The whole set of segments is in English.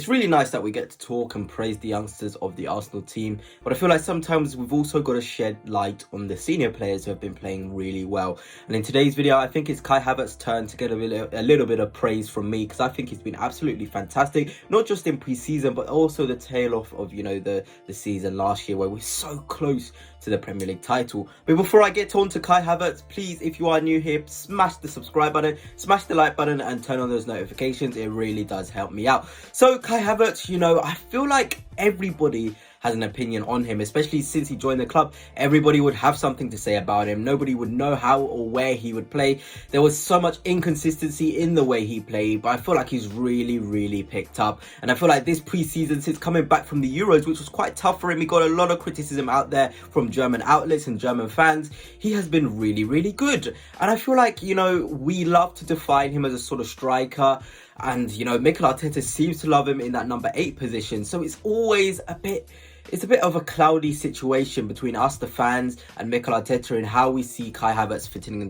It's really nice that we get to talk and praise the youngsters of the Arsenal team, but I feel like sometimes we've also got to shed light on the senior players who have been playing really well. And in today's video, I think it's Kai Havertz's turn to get a little bit of praise from me, because I think he's been absolutely fantastic, not just in pre-season, but also the tail off of, the season last year where we're so close to the Premier League title. But before I get on to Kai Havertz, please, if you are new here, smash the subscribe button, smash the like button, and turn on those notifications. It really does help me out. So Kai Havertz, I feel like everybody has an opinion on him, especially since he joined the club. Everybody would have something to say about him. Nobody would know how or where he would play. There was so much inconsistency in the way he played, but I feel like he's really picked up. And I feel like this pre-season, since coming back from the Euros, which was quite tough for him, he got a lot of criticism out there from German outlets and German fans. He has been really good. And I feel like, we love to define him as a sort of striker. And, Mikel Arteta seems to love him in that number 8 position. So it's always a bit of a cloudy situation between us, the fans, and Mikel Arteta in how we see Kai Havertz fitting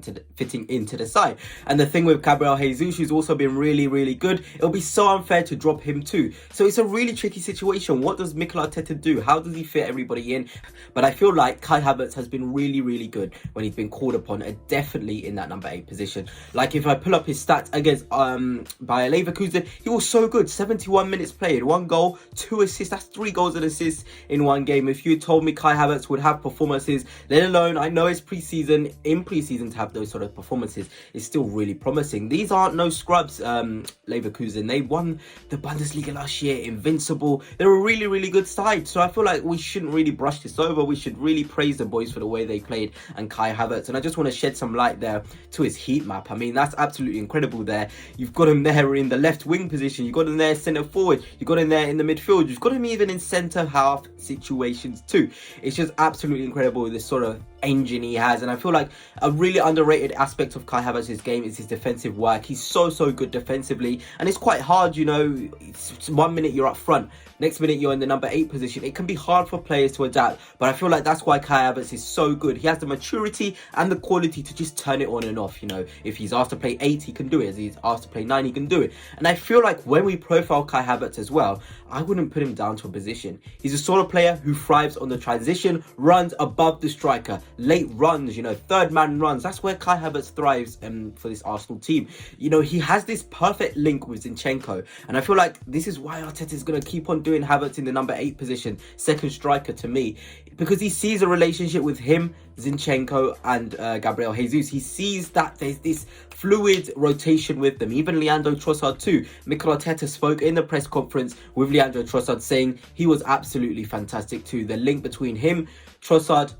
into the side. And the thing with Gabriel Jesus, who's also been really good, it'll be so unfair to drop him too. So it's a really tricky situation. What does Mikel Arteta do? How does he fit everybody in? But I feel like Kai Havertz has been really good when he's been called upon, definitely in that number 8 position. Like if I pull up his stats against Bayer Leverkusen, he was so good. 71 minutes played, 1 goal, 2 assists. That's 3 goals and assists in 1 game. If you told me Kai Havertz would have performances, let alone, I know it's pre-season, to have those sort of performances is still really promising. These aren't no scrubs, Leverkusen. They won the Bundesliga last year, invincible. They're a really good side. So I feel like we shouldn't really brush this over. We should really praise the boys for the way they played and Kai Havertz. And I just want to shed some light there to his heat map. I mean, that's absolutely incredible there. You've got him there in the left wing position. You've got him there centre forward. You've got him there in the midfield. You've got him even in centre half situations too. It's just absolutely incredible, this sort of engine he has. And I feel like a really underrated aspect of Kai Havertz's game is his defensive work. He's so good defensively, and it's quite hard, it's 1 minute you're up front, next minute you're in the number 8 position. It can be hard for players to adapt, but I feel like that's why Kai Havertz is so good. He has the maturity and the quality to just turn it on and off. If he's asked to play 8, he can do it. If he's asked to play 9, he can do it. And I feel like when we profile Kai Havertz as well, I wouldn't put him down to a position. He's a sort of player who thrives on the transition, runs above the striker, late runs, third man runs. That's where Kai Havertz thrives for this Arsenal team. He has this perfect link with Zinchenko, and I feel like this is why Arteta is going to keep on doing Havertz in the number 8 position, second striker to me, because he sees a relationship with him, Zinchenko, and Gabriel Jesus. He sees that there's this fluid rotation with them. Even Leandro Trossard too. Mikel Arteta spoke in the press conference with Leandro Trossard saying he was absolutely fantastic too. The link between him, Trossard,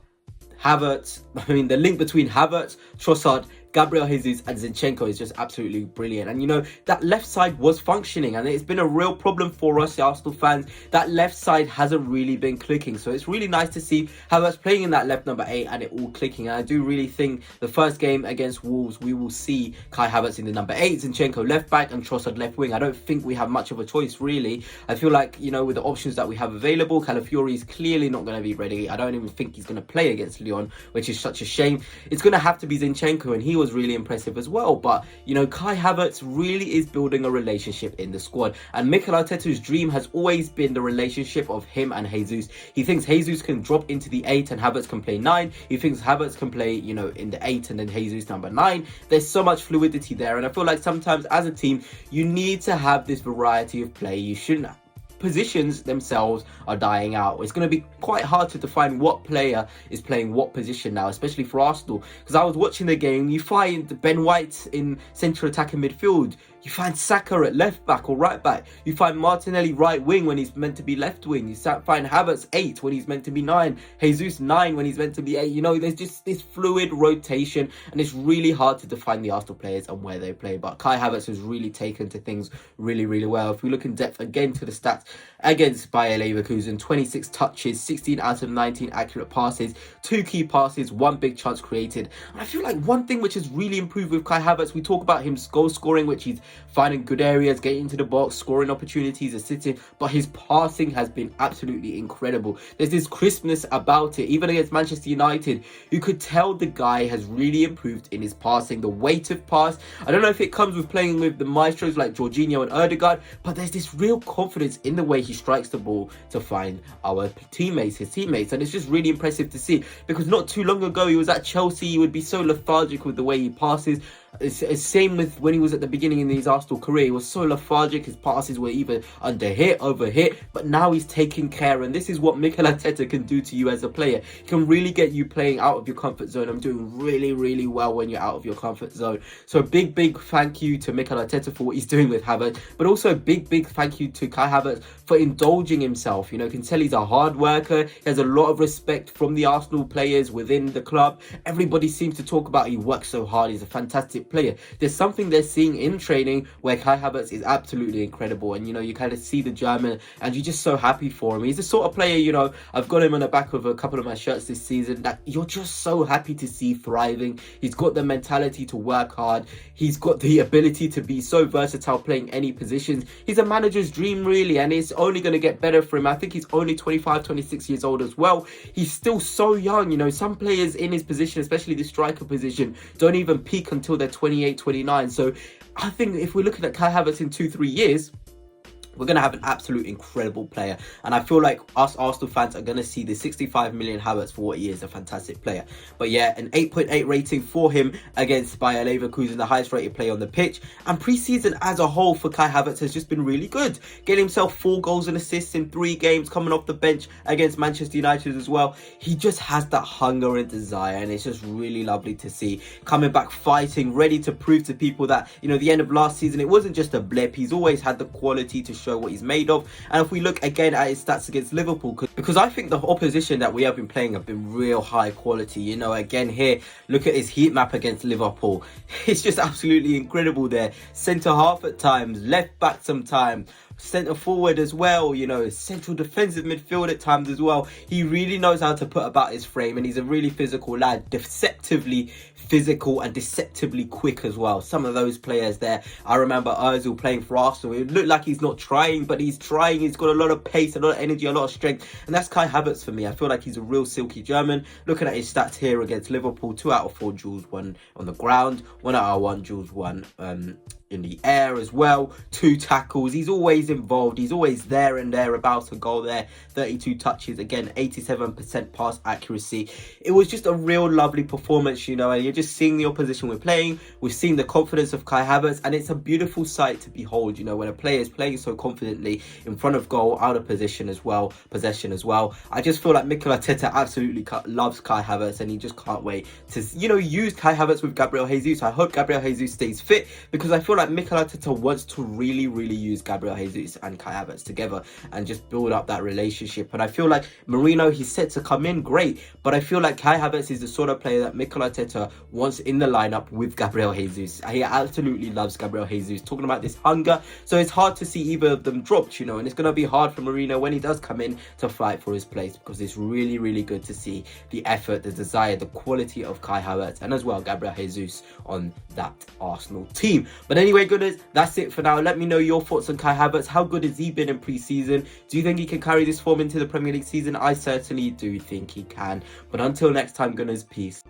the link between Havertz, Trossard, Gabriel Jesus and Zinchenko is just absolutely brilliant. And that left side was functioning, and it's been a real problem for us, the Arsenal fans. That left side hasn't really been clicking, so it's really nice to see Havertz playing in that left number 8 and it all clicking. And I do really think the first game against Wolves, we will see Kai Havertz in the number 8, Zinchenko left back and Trossard left wing. I don't think we have much of a choice really. I feel like, with the options that we have available, Calafiori is clearly not going to be ready. I don't even think he's going to play against Lyon, which is such a shame. It's going to have to be Zinchenko, and he was really impressive as well. But Kai Havertz really is building a relationship in the squad, and Mikel Arteta's dream has always been the relationship of him and Jesus. He thinks Jesus can drop into the 8 and Havertz can play 9. He thinks Havertz can play in the 8 and then Jesus number 9. There's so much fluidity there, and I feel like sometimes as a team you need to have this variety of play. You shouldn't positions themselves are dying out. It's going to be quite hard to define what player is playing what position now, especially for Arsenal, because I was watching the game. You find Ben White in central attacking midfield, you find Saka at left back or right back, you find Martinelli right wing when he's meant to be left wing, you find Havertz 8 when he's meant to be 9, Jesus 9 when he's meant to be 8. There's just this fluid rotation, and it's really hard to define the Arsenal players and where they play. But Kai Havertz has really taken to things really well. If we look in depth again to the stats against Bayer Leverkusen, 26 touches, 16 out of 19 accurate passes, 2 key passes, 1 big chance created. And I feel like one thing which has really improved with Kai Havertz, we talk about him goal scoring, which he's finding good areas, getting into the box, scoring opportunities, assisting, but his passing has been absolutely incredible. There's this crispness about it. Even against Manchester United, you could tell the guy has really improved in his passing, the weight of pass. I don't know if it comes with playing with the maestros like Jorginho and Ødegaard, but there's this real confidence in the way he strikes the ball to find his teammates, and it's just really impressive to see, because not too long ago he was at Chelsea, he would be so lethargic with the way he passes. It's same with when he was at the beginning in his Arsenal career. He was so lethargic, his passes were either under hit, over hit, but now he's taking care, and this is what Mikel Arteta can do to you as a player. He can really get you playing out of your comfort zone. I'm doing really well when you're out of your comfort zone. So big thank you to Mikel Arteta for what he's doing with Havertz, but also big thank you to Kai Havertz for indulging himself. You know, you can tell he's a hard worker. He has a lot of respect from the Arsenal players within the club. Everybody seems to talk about he works so hard, he's a fantastic player. There's something they're seeing in training where Kai Havertz is absolutely incredible, and you know, you kind of see the German and you're just so happy for him. He's the sort of player, you know, I've got him on the back of a couple of my shirts this season, that you're just so happy to see thriving. He's got the mentality to work hard. He's got the ability to be so versatile, playing any positions. He's a manager's dream, really, and it's only going to get better for him. I think he's only 25, 26 years old as well. He's still so young. You know, some players in his position, especially the striker position, don't even peak until they're 28, 29. So I think if we're looking at Kai Havertz in 2-3 years, we're going to have an absolute incredible player. And I feel like us Arsenal fans are going to see the 65 million Havertz for what he is, a fantastic player. But yeah, an 8.8 rating for him against Bayer Leverkusen, the highest rated player on the pitch. And pre-season as a whole for Kai Havertz has just been really good. Getting himself 4 goals and assists in 3 games, coming off the bench against Manchester United as well. He just has that hunger and desire, and it's just really lovely to see. Coming back fighting, ready to prove to people that, you know, the end of last season, it wasn't just a blip. He's always had the quality to show what he's made of. And if we look again at his stats against Liverpool, because I think the opposition that we have been playing have been real high quality. You know, again here, look at his heat map against Liverpool. It's just absolutely incredible there. Centre half at times, left back sometimes, centre forward as well, you know, central defensive midfield at times as well. He really knows how to put about his frame, and he's a really physical lad, deceptively physical and deceptively quick as well. Some of those players there, I remember Ozil playing for Arsenal, it looked like he's not trying, but he's trying. He's got a lot of pace, a lot of energy, a lot of strength, and that's Kai Havertz for me. I feel like he's a real silky German. Looking at his stats here against Liverpool, 2 out of 4 duels won on the ground, 1 out of 1 duels won in the air as well, 2 tackles. He's always involved, he's always there and thereabouts. A goal there, 32 touches, again 87% pass accuracy. It was just a real lovely performance, you know, and you're just seeing the opposition we're playing. We've seen the confidence of Kai Havertz, and it's a beautiful sight to behold, you know, when a player is playing so confidently in front of goal, out of possession as well. I just feel like Mikel Arteta absolutely loves Kai Havertz, and he just can't wait to, you know, use Kai Havertz with Gabriel Jesus. I hope Gabriel Jesus stays fit, because I feel like Mikel Arteta wants to really use Gabriel Jesus and Kai Havertz together and just build up that relationship. And I feel like Marino, he's set to come in, great, but I feel like Kai Havertz is the sort of player that Mikel Arteta wants in the lineup with Gabriel Jesus. He absolutely loves Gabriel Jesus, talking about this hunger, so it's hard to see either of them dropped, you know, and it's going to be hard for Marino when he does come in to fight for his place, because it's really good to see the effort, the desire, the quality of Kai Havertz, and as well Gabriel Jesus on that Arsenal team. But anyway, goodness, that's it for now. Let me know your thoughts on Kai Havertz. How good has he been in pre-season? Do you think he can carry this form into the Premier League season? I certainly do think he can. But until next time, Gunners, peace.